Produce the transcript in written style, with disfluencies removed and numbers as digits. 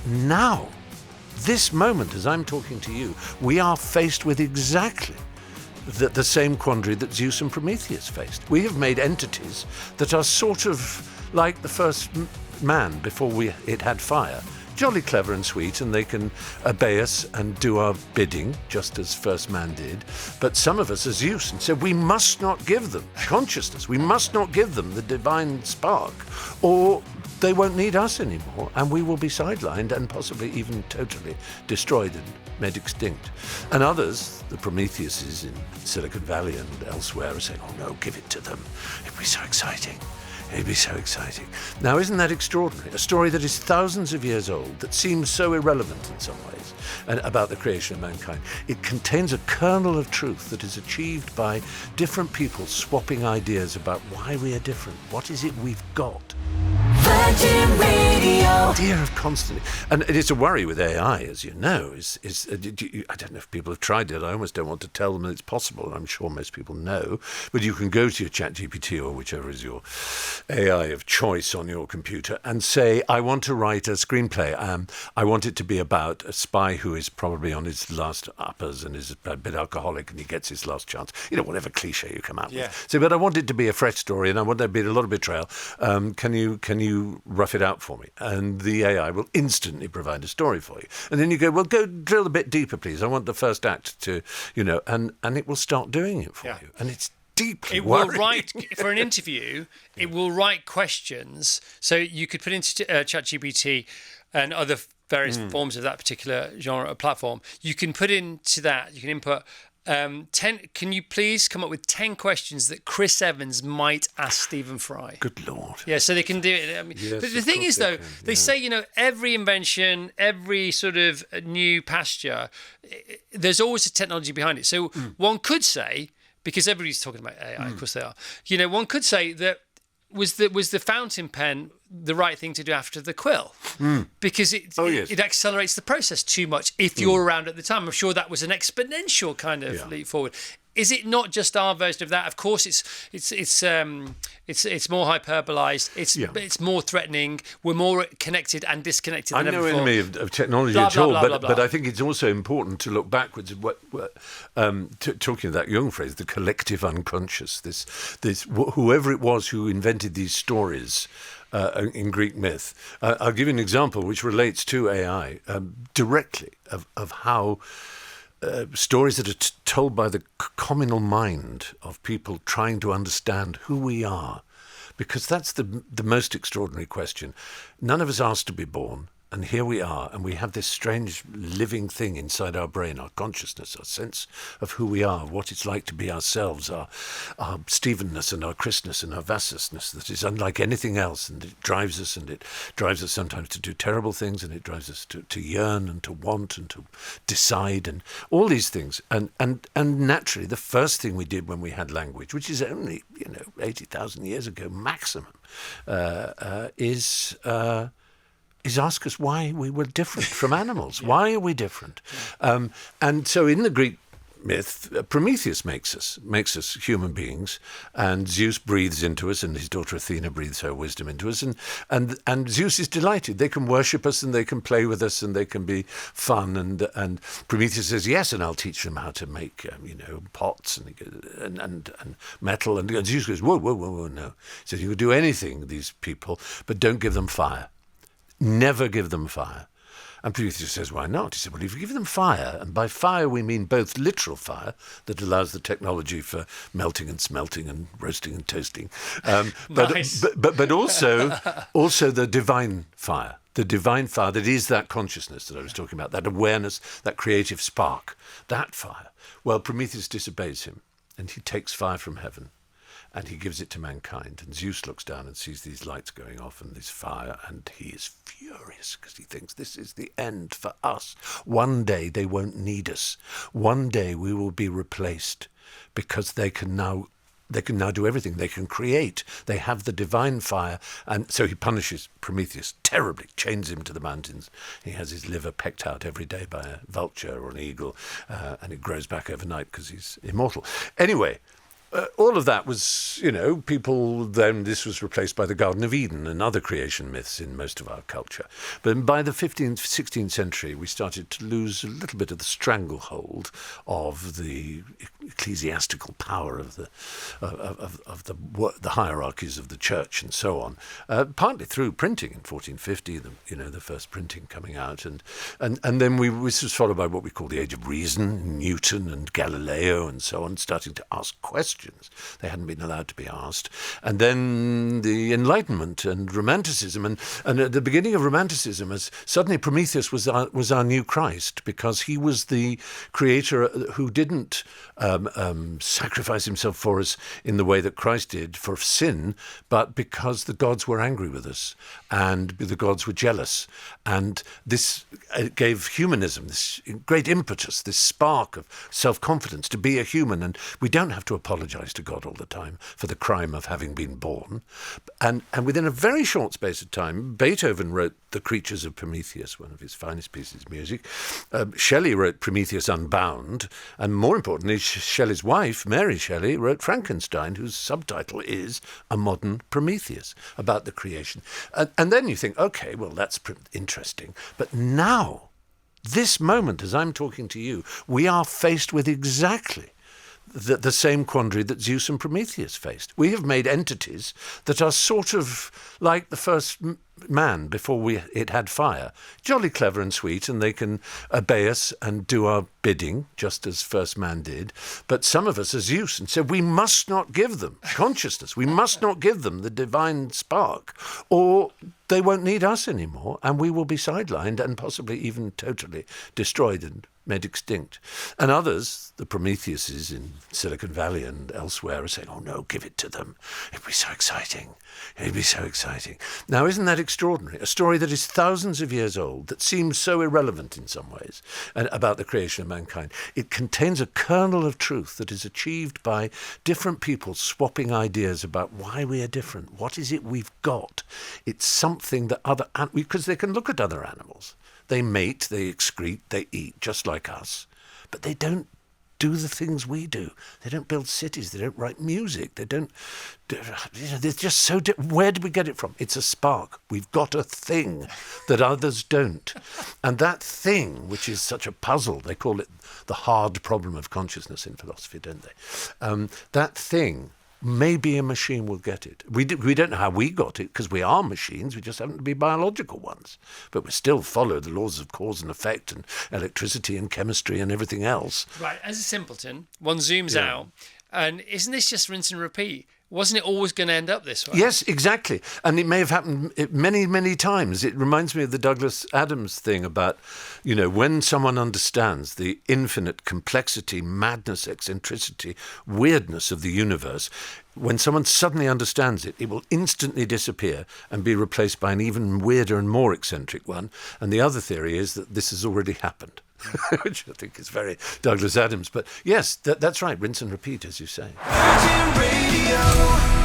now, this moment as I'm talking to you, we are faced with exactly the same quandary that Zeus and Prometheus faced. We have made entities that are sort of like the first man before it had fire. Jolly clever and sweet, and they can obey us and do our bidding, just as first man did. But some of us are Zeus, and so we must not give them consciousness. We must not give them the divine spark, or they won't need us anymore, and we will be sidelined and possibly even totally destroyed and made extinct. And others, the Prometheuses in Silicon Valley and elsewhere, are saying, oh no, give it to them. It'd be so exciting. It'd be so exciting. Now, isn't that extraordinary? A story that is thousands of years old, that seems so irrelevant in some ways, and about the creation of mankind. It contains a kernel of truth that is achieved by different people swapping ideas about why we are different. What is it we've got? Virgin Radio. Idea of constantly, and it is a worry with AI, as you know. I don't know if people have tried it. I almost don't want to tell them that it's possible. I'm sure most people know, but you can go to your ChatGPT or whichever is your AI of choice on your computer and say, I want to write a screenplay. I want it to be about a spy who is probably on his last uppers and is a bit alcoholic and he gets his last chance. You know, whatever cliche you come out with. So, but I want it to be a fresh story and I want there to be a lot of betrayal. Can you rough it out for me? And the AI will instantly provide a story for you. And then you go, well, go drill a bit deeper, please. I want the first act to, and it will start doing it for you. And it's deeply worrying. Will write, for an interview, it will write questions. So you could put into ChatGPT and other various forms of that particular genre or platform. You can put into that, you can input 10. Can you please come up with 10 questions that Chris Evans might ask Stephen Fry? Good Lord. Yeah, so they can do it. I mean, yes, but the thing is, though, they say, every invention, every sort of new pasture, there's always a technology behind it. So one could say, because everybody's talking about AI, of course they are. One could say that was the fountain pen the right thing to do after the quill? Because it accelerates the process too much if you're around at the time. I'm sure that was an exponential kind of leap forward. Is it not just our version of that? Of course, it's more hyperbolized. It's more threatening. We're more connected and disconnected than ever before. I'm no enemy of technology at all, but I think it's also important to look backwards. Talking of that Jung phrase, the collective unconscious. This whoever it was who invented these stories. In Greek myth. I'll give you an example which relates to AI directly of how stories that are told by the communal mind of people trying to understand who we are. Because that's the most extraordinary question. None of us asked to be born. And here we are, and we have this strange living thing inside our brain, our consciousness, our sense of who we are, what it's like to be ourselves, our Stephenness and our Christness and our Vassusness that is unlike anything else, and it drives us sometimes to do terrible things, and it drives us to yearn and to want and to decide and all these things. And naturally, the first thing we did when we had language, which is only 80,000 years ago maximum, is ask us why we were different from animals. Why are we different? And so in the Greek myth, Prometheus makes us human beings, and Zeus breathes into us, and his daughter Athena breathes her wisdom into us, and Zeus is delighted. They can worship us, and they can play with us, and they can be fun. And Prometheus says, yes, and I'll teach them how to make pots and metal. And Zeus goes, whoa, no. He says, you can do anything, these people, but don't give them fire. Never give them fire. And Prometheus says, why not? He said, well, if you give them fire, and by fire we mean both literal fire that allows the technology for melting and smelting and roasting and toasting, but also the divine fire. The divine fire that is that consciousness that I was talking about, that awareness, that creative spark, that fire. Well, Prometheus disobeys him, and he takes fire from heaven. And he gives it to mankind. And Zeus looks down and sees these lights going off and this fire, and he is furious because he thinks this is the end for us. One day they won't need us. One day we will be replaced because they can now do everything. They can create. They have the divine fire. And so he punishes Prometheus terribly, chains him to the mountains. He has his liver pecked out every day by a vulture or an eagle, and it grows back overnight because he's immortal. Anyway, all of that was, people then, this was replaced by the Garden of Eden and other creation myths in most of our culture. But by the 15th, 16th century, we started to lose a little bit of the stranglehold of the ecclesiastical power of the hierarchies of the church and so on, partly through printing in 1450, the first printing coming out. And then this was followed by what we call the Age of Reason, Newton and Galileo and so on, starting to ask questions they hadn't been allowed to be asked. And then the Enlightenment and Romanticism. And at the beginning of Romanticism, as suddenly Prometheus was our new Christ, because he was the creator who didn't sacrifice himself for us in the way that Christ did for sin, but because the gods were angry with us and the gods were jealous. And this gave humanism this great impetus, this spark of self-confidence to be a human. And we don't have to apologize to God all the time for the crime of having been born. And within a very short space of time, Beethoven wrote The Creatures of Prometheus, one of his finest pieces of music. Shelley wrote Prometheus Unbound. And more importantly, Shelley's wife, Mary Shelley, wrote Frankenstein, whose subtitle is A Modern Prometheus, about the creation. And then you think, okay, well, that's interesting. But now, this moment, as I'm talking to you, we are faced with exactly the same quandary that Zeus and Prometheus faced. We have made entities that are sort of like the first man before it had fire. Jolly clever and sweet, and they can obey us and do our bidding, just as first man did. But some of us are Zeus and said we must not give them consciousness. We must not give them the divine spark, or they won't need us anymore, and we will be sidelined and possibly even totally destroyed and made extinct. And others, the Prometheuses in Silicon Valley and elsewhere, are saying, oh no, give it to them. It'd be so exciting. It'd be so exciting. Now, isn't that extraordinary? A story that is thousands of years old, that seems so irrelevant in some ways, about the creation of mankind. It contains a kernel of truth that is achieved by different people swapping ideas about why we are different. What is it we've got? It's something that because they can look at other animals. They mate, they excrete, they eat, just like us. But they don't do the things we do. They don't build cities. They don't write music. They don't... they're just so... Where did we get it from? It's a spark. We've got a thing that others don't. And that thing, which is such a puzzle, they call it the hard problem of consciousness in philosophy, don't they? That thing... Maybe a machine will get it. We don't know how we got it, because we are machines. We just happen to be biological ones. But we still follow the laws of cause and effect and electricity and chemistry and everything else. Right. As a simpleton, one zooms out. And isn't this just rinse and repeat? Wasn't it always going to end up this way? Yes, exactly. And it may have happened many, many times. It reminds me of the Douglas Adams thing about, when someone understands the infinite complexity, madness, eccentricity, weirdness of the universe, when someone suddenly understands it, it will instantly disappear and be replaced by an even weirder and more eccentric one. And the other theory is that this has already happened. Which I think is very Douglas Adams. But yes, that's right, rinse and repeat, as you say. Virgin Radio.